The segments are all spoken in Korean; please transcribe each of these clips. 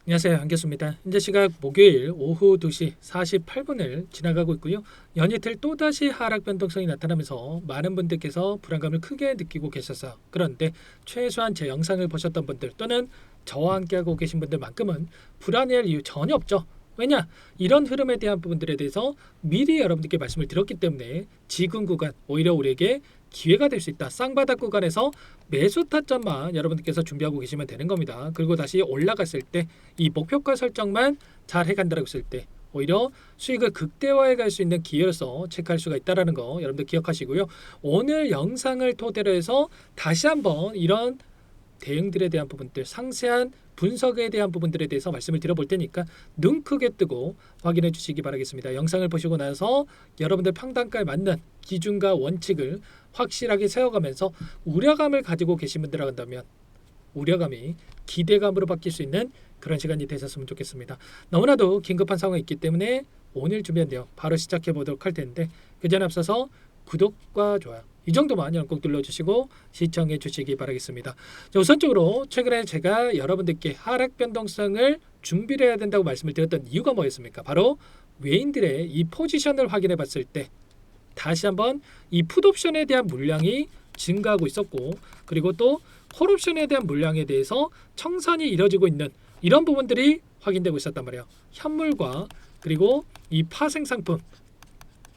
안녕하세요. 한교수입니다. 현재 시각 목요일 오후 2시 48분을 지나가고 있고요. 연이틀 또다시 하락 변동성이 나타나면서 많은 분들께서 불안감을 크게 느끼고 계셔서 그런데 최소한 제 영상을 보셨던 분들 또는 저와 함께하고 계신 분들만큼은 불안해할 이유 전혀 없죠. 왜냐? 이런 흐름에 대한 부분들에 대해서 미리 여러분들께 말씀을 드렸기 때문에 지금 구간 오히려 우리에게 기회가 될 수 있다. 쌍바닥 구간에서 매수 타점만 여러분들께서 준비하고 계시면 되는 겁니다. 그리고 다시 올라갔을 때 이 목표가 설정만 잘 해간다고 했을 때 오히려 수익을 극대화해 갈 수 있는 기회로서 체크할 수가 있다는 거 여러분들 기억하시고요. 오늘 영상을 토대로 해서 다시 한번 이런 대응들에 대한 부분들 상세한 분석에 대한 부분들에 대해서 말씀을 드려볼 테니까 눈 크게 뜨고 확인해 주시기 바라겠습니다. 영상을 보시고 나서 여러분들 평단가에 맞는 기준과 원칙을 확실하게 세워가면서 우려감을 가지고 계신 분들이라 한다면 우려감이 기대감으로 바뀔 수 있는 그런 시간이 되셨으면 좋겠습니다. 너무나도 긴급한 상황이 있기 때문에 오늘 준비한 내용 바로 시작해 보도록 할 텐데 그 전에 앞서서 구독과 좋아요 이 정도만 꼭 눌러주시고 시청해 주시기 바라겠습니다. 자, 우선적으로 최근에 제가 여러분들께 하락 변동성을 준비를 해야 된다고 말씀을 드렸던 이유가 뭐였습니까? 바로 외인들의 이 포지션을 확인해 봤을 때 다시 한번 이 풋옵션에 대한 물량이 증가하고 있었고 그리고 또 콜옵션에 대한 물량에 대해서 청산이 이뤄지고 있는 이런 부분들이 확인되고 있었단 말이에요. 현물과 그리고 이 파생 상품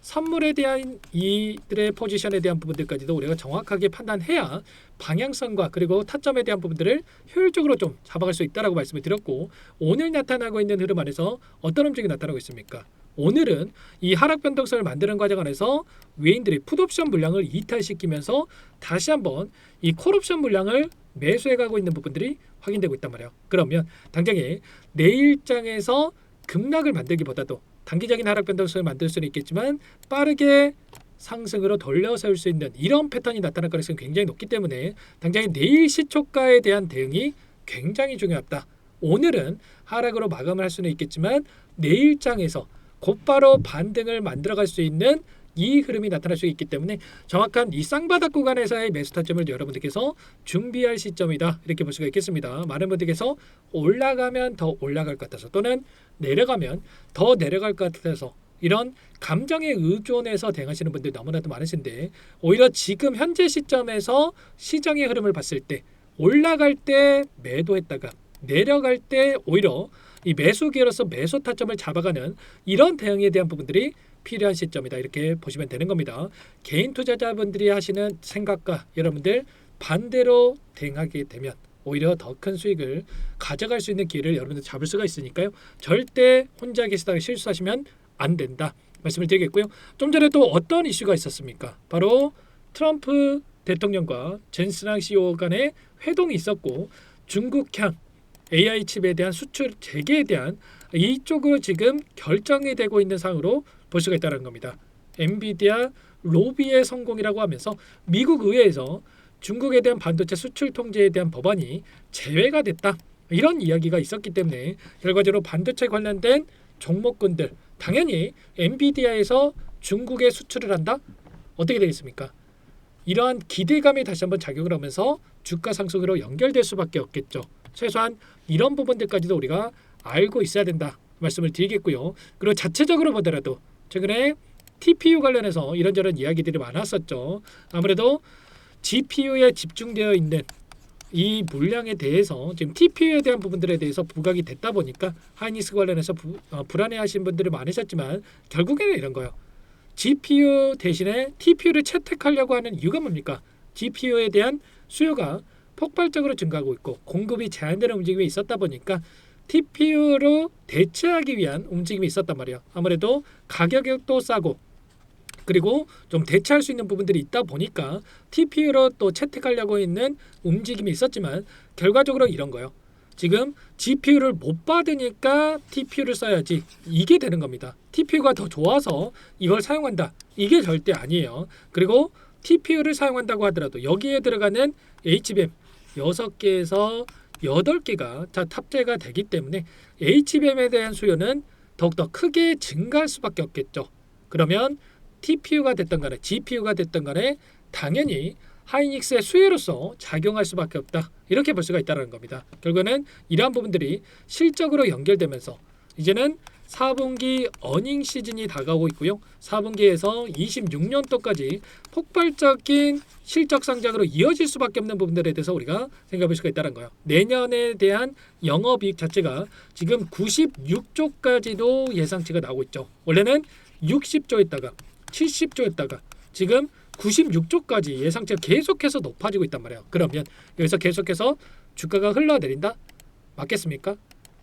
선물에 대한 이들의 포지션에 대한 부분들까지도 우리가 정확하게 판단해야 방향성과 그리고 타점에 대한 부분들을 효율적으로 좀 잡아갈 수 있다라고 말씀을 드렸고 오늘 나타나고 있는 흐름 안에서 어떤 움직임이 나타나고 있습니까? 오늘은 이 하락 변동성을 만드는 과정 안에서 외인들이 풋옵션 물량을 이탈시키면서 다시 한번 이 콜옵션 물량을 매수해가고 있는 부분들이 확인되고 있단 말이에요. 그러면 당장에 내일장에서 급락을 만들기보다도 단기적인 하락 변동성을 만들 수는 있겠지만 빠르게 상승으로 돌려세울 수 있는 이런 패턴이 나타날 가능성이 굉장히 높기 때문에 당장에 내일 시초가에 대한 대응이 굉장히 중요하다. 오늘은 하락으로 마감을 할 수는 있겠지만 내일장에서 곧바로 반등을 만들어갈 수 있는 이 흐름이 나타날 수 있기 때문에 정확한 이 쌍바닥 구간에서의 매수 타점을 여러분들께서 준비할 시점이다 이렇게 볼 수가 있겠습니다. 많은 분들께서 올라가면 더 올라갈 것 같아서 또는 내려가면 더 내려갈 것 같아서 이런 감정에 의존해서 대응하시는 분들이 너무나도 많으신데 오히려 지금 현재 시점에서 시장의 흐름을 봤을 때 올라갈 때 매도했다가 내려갈 때 오히려 이 매수 기회로서 매수 타점을 잡아가는 이런 대응에 대한 부분들이 필요한 시점이다 이렇게 보시면 되는 겁니다. 개인 투자자분들이 하시는 생각과 여러분들 반대로 대응하게 되면 오히려 더 큰 수익을 가져갈 수 있는 기회를 여러분들 잡을 수가 있으니까요. 절대 혼자 계시다가 실수하시면 안 된다 말씀을 드리겠고요. 좀 전에 또 어떤 이슈가 있었습니까? 바로 트럼프 대통령과 젠스랑 CEO 간의 회동이 있었고 중국향 AI 칩에 대한 수출 재개에 대한 이쪽으로 지금 결정이 되고 있는 상황으로 볼 수가 있다는 겁니다. 엔비디아 로비의 성공이라고 하면서 미국 의회에서 중국에 대한 반도체 수출 통제에 대한 법안이 제외가 됐다. 이런 이야기가 있었기 때문에 결과적으로 반도체 관련된 종목군들 당연히 엔비디아에서 중국에 수출을 한다? 어떻게 되겠습니까? 이러한 기대감이 다시 한번 작용을 하면서 주가 상승으로 연결될 수밖에 없겠죠. 최소한 이런 부분들까지도 우리가 알고 있어야 된다 말씀을 드리겠고요. 그리고 자체적으로 보더라도 최근에 TPU 관련해서 이런저런 이야기들이 많았었죠. 아무래도 GPU에 집중되어 있는 이 물량에 대해서 지금 TPU에 대한 부분들에 대해서 부각이 됐다 보니까 하이닉스 관련해서 불안해하신 분들이 많으셨지만 결국에는 이런 거예요. GPU 대신에 TPU를 채택하려고 하는 이유가 뭡니까? GPU에 대한 수요가 폭발적으로 증가하고 있고 공급이 제한되는 움직임이 있었다 보니까 TPU로 대체하기 위한 움직임이 있었단 말이에요. 아무래도 가격이 또 싸고 그리고 좀 대체할 수 있는 부분들이 있다 보니까 TPU로 또 채택하려고 있는 움직임이 있었지만 결과적으로 이런 거예요. 지금 GPU를 못 받으니까 TPU를 써야지 이게 되는 겁니다. TPU가 더 좋아서 이걸 사용한다. 이게 절대 아니에요. 그리고 TPU를 사용한다고 하더라도 여기에 들어가는 HBM 6개에서 8개가 다 탑재가 되기 때문에 HBM에 대한 수요는 더욱더 크게 증가할 수밖에 없겠죠. 그러면 TPU가 됐던 간에 GPU가 됐던 간에 당연히 하이닉스의 수혜로서 작용할 수밖에 없다. 이렇게 볼 수가 있다는 겁니다. 결국에는 이러한 부분들이 실적으로 연결되면서 이제는 4분기 어닝 시즌이 다가오고 있고요. 4분기에서 26년도까지 폭발적인 실적 상장으로 이어질 수밖에 없는 부분들에 대해서 우리가 생각해 볼 수가 있다는 거예요. 내년에 대한 영업이익 자체가 지금 96조까지도 예상치가 나오고 있죠. 원래는 60조였다가 70조였다가 지금 96조까지 예상치가 계속해서 높아지고 있단 말이에요. 그러면 여기서 계속해서 주가가 흘러내린다? 맞겠습니까?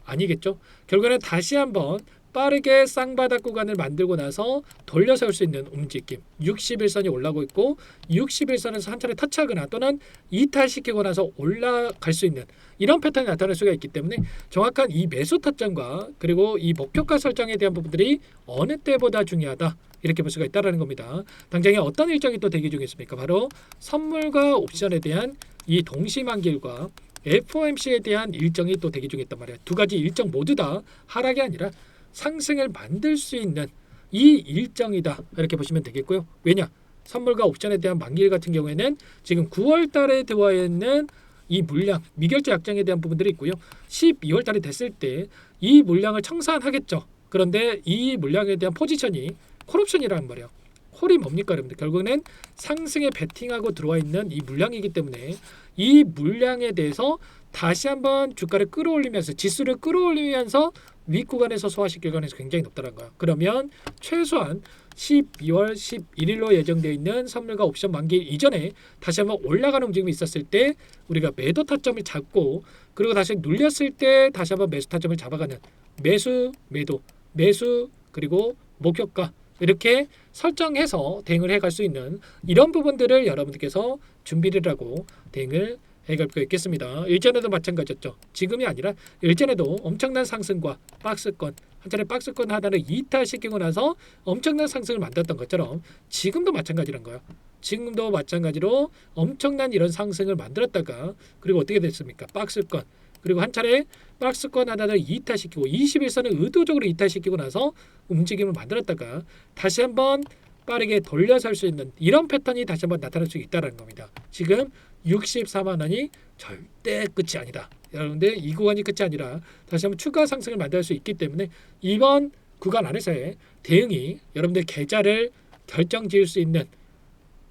아니겠죠. 결국에는 다시 한번 빠르게 쌍바닥 구간을 만들고 나서 돌려세울 수 있는 움직임 61선이 올라오고 있고 61선에서 한 차례 터치하거나 또는 이탈시키고 나서 올라갈 수 있는 이런 패턴이 나타날 수가 있기 때문에 정확한 이 매수 타점과 그리고 이 목표가 설정에 대한 부분들이 어느 때보다 중요하다 이렇게 볼 수가 있다는 겁니다. 당장에 어떤 일정이 또 대기 중에 있습니까? 바로 선물과 옵션에 대한 이 동시만길과 FOMC에 대한 일정이 또 대기 중에 있단 말이에요. 두 가지 일정 모두 다 하락이 아니라 상승을 만들 수 있는 이 일정이다 이렇게 보시면 되겠고요. 왜냐? 선물과 옵션에 대한 만기일 같은 경우에는 지금 9월 달에 들어와 있는 이 물량, 미결제 약정에 대한 부분들이 있고요. 12월 달에 됐을 때 이 물량을 청산하겠죠. 그런데 이 물량에 대한 포지션이 콜옵션이라는 말이에요. 콜이 뭡니까 여러분들? 결국에는 상승에 베팅하고 들어와 있는 이 물량이기 때문에 이 물량에 대해서 다시 한번 주가를 끌어올리면서 지수를 끌어올리면서 윗구간에서 소화시킬 가능성이 굉장히 높다는 거예요. 그러면 최소한 12월 11일로 예정되어 있는 선물과 옵션 만기 이전에 다시 한번 올라가는 움직임이 있었을 때 우리가 매도 타점을 잡고 그리고 다시 눌렸을 때 다시 한번 매수 타점을 잡아가는 매수, 매도, 매수 그리고 목표가 이렇게 설정해서 대응을 해갈 수 있는 이런 부분들을 여러분들께서 준비를 하고 대응을 해갈 수 있겠습니다. 일전에도 마찬가지였죠. 지금이 아니라 일전에도 엄청난 상승과 박스권 한 차례 박스권 하나를 이탈시키고 나서 엄청난 상승을 만들었던 것처럼 지금도 마찬가지란 거예요. 지금도 마찬가지로 엄청난 이런 상승을 만들었다가 그리고 어떻게 됐습니까? 박스권 그리고 한 차례 박스권 하나를 이탈시키고 21선을 의도적으로 이탈시키고 나서 움직임을 만들었다가 다시 한번 빠르게 돌려설 수 있는 이런 패턴이 다시 한번 나타날 수 있다는 겁니다. 지금 64만 원이 절대 끝이 아니다. 여러분들 이 구간이 끝이 아니라 다시 한번 추가 상승을 만들 수 있기 때문에 이번 구간 안에서의 대응이 여러분들 계좌를 결정지을 수 있는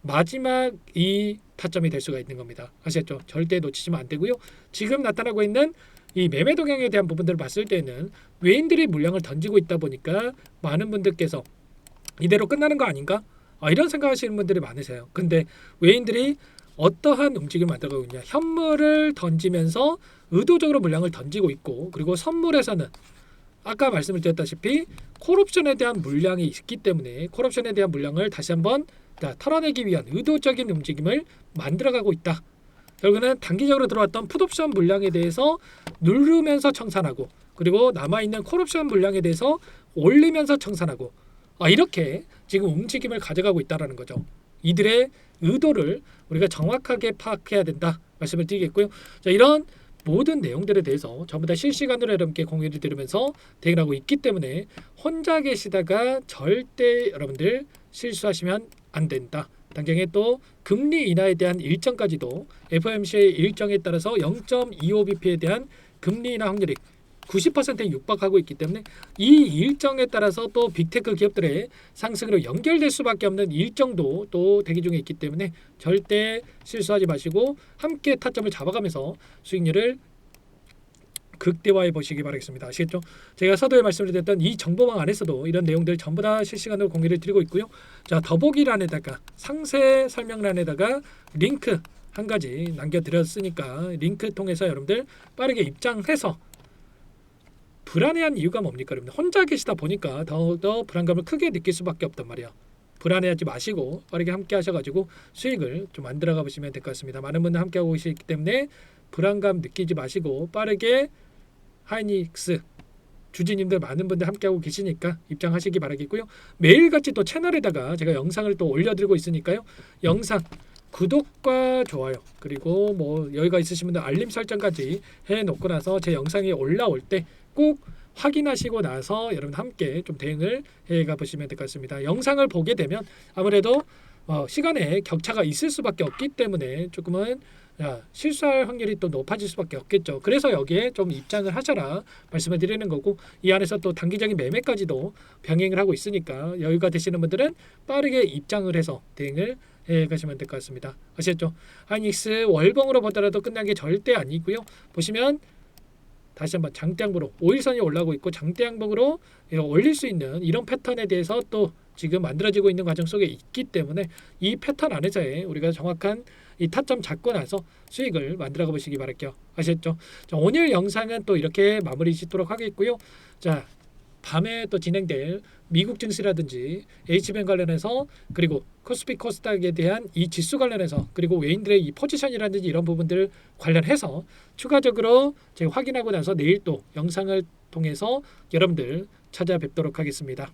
마지막 이 타점이 될 수가 있는 겁니다. 아시겠죠? 절대 놓치시면 안 되고요. 지금 나타나고 있는 이 매매 동향에 대한 부분들을 봤을 때는 외인들이 물량을 던지고 있다 보니까 많은 분들께서 이대로 끝나는 거 아닌가? 이런 생각하시는 분들이 많으세요. 근데 외인들이 어떠한 움직임을 만들고 있냐? 현물을 던지면서 의도적으로 물량을 던지고 있고 그리고 선물에서는 아까 말씀을 드렸다시피 콜옵션에 대한 물량이 있기 때문에 콜옵션에 대한 물량을 다시 한번 털어내기 위한 의도적인 움직임을 만들어가고 있다. 결국에는 단기적으로 들어왔던 풋옵션 물량에 대해서 누르면서 청산하고 그리고 남아있는 콜옵션 물량에 대해서 올리면서 청산하고 이렇게 지금 움직임을 가져가고 있다는 거죠. 이들의 의도를 우리가 정확하게 파악해야 된다 말씀을 드리겠고요. 자, 이런 모든 내용들에 대해서 전부 다 실시간으로 여러분께 공유를 드리면서 대응을 하고 있기 때문에 혼자 계시다가 절대 여러분들 실수하시면 안 된다. 당장에 또 금리 인하에 대한 일정까지도 FOMC의 일정에 따라서 0.25bp에 대한 금리 인하 확률이 90%에 육박하고 있기 때문에 이 일정에 따라서 또 빅테크 기업들의 상승으로 연결될 수밖에 없는 일정도 또 대기 중에 있기 때문에 절대 실수하지 마시고 함께 타점을 잡아가면서 수익률을 극대화해 보시기 바라겠습니다. 아시겠죠? 제가 서두에 말씀을 드렸던 이 정보망 안에서도 이런 내용들 전부 다 실시간으로 공유를 드리고 있고요. 자, 더보기란에다가 상세 설명란에다가 링크 한 가지 남겨드렸으니까 링크 통해서 여러분들 빠르게 입장해서 불안해한 이유가 뭡니까? 여러분 혼자 계시다 보니까 더욱더 불안감을 크게 느낄 수밖에 없단 말이에요. 불안해하지 마시고 빠르게 함께 하셔가지고 수익을 좀 만들어가 보시면 될 것 같습니다. 많은 분들 함께 하고 계시기 때문에 불안감 느끼지 마시고 빠르게 하이닉스 주주님들 많은 분들 함께하고 계시니까 입장하시기 바라겠고요. 매일같이 또 채널에다가 제가 영상을 또 올려드리고 있으니까요. 영상 구독과 좋아요 그리고 뭐 여기가 있으신 분들 알림 설정까지 해놓고 나서 제 영상이 올라올 때 꼭 확인하시고 나서 여러분 함께 좀 대응을 해가 보시면 될 것 같습니다. 영상을 보게 되면 아무래도 시간에 격차가 있을 수밖에 없기 때문에 조금은 실수할 확률이 또 높아질 수밖에 없겠죠. 그래서 여기에 좀 입장을 하셔라 말씀을 드리는 거고, 이 안에서 또 단기적인 매매까지도 병행을 하고 있으니까 여유가 되시는 분들은 빠르게 입장을 해서 대응을 해 가시면 될 것 같습니다. 아시겠죠? 하이닉스 월봉으로 보더라도 끝난 게 절대 아니고요. 보시면 다시 한번 장대양봉으로 5일선이 올라오고 있고 장대양봉으로 올릴 수 있는 이런 패턴에 대해서 또 지금 만들어지고 있는 과정 속에 있기 때문에 이 패턴 안에서의 우리가 정확한 이 타점 잡고 나서 수익을 만들어 보시기 바랄게요. 아시겠죠? 자, 오늘 영상은 또 이렇게 마무리 짓도록 하겠고요. 자, 밤에 또 진행될 미국 증시라든지 H뱅 관련해서, 그리고 코스피 코스닥에 대한 이 지수 관련해서, 그리고 외인들의 이 포지션이라든지 이런 부분들 관련해서 추가적으로 제가 확인하고 나서 내일 또 영상을 통해서 여러분들 찾아뵙도록 하겠습니다.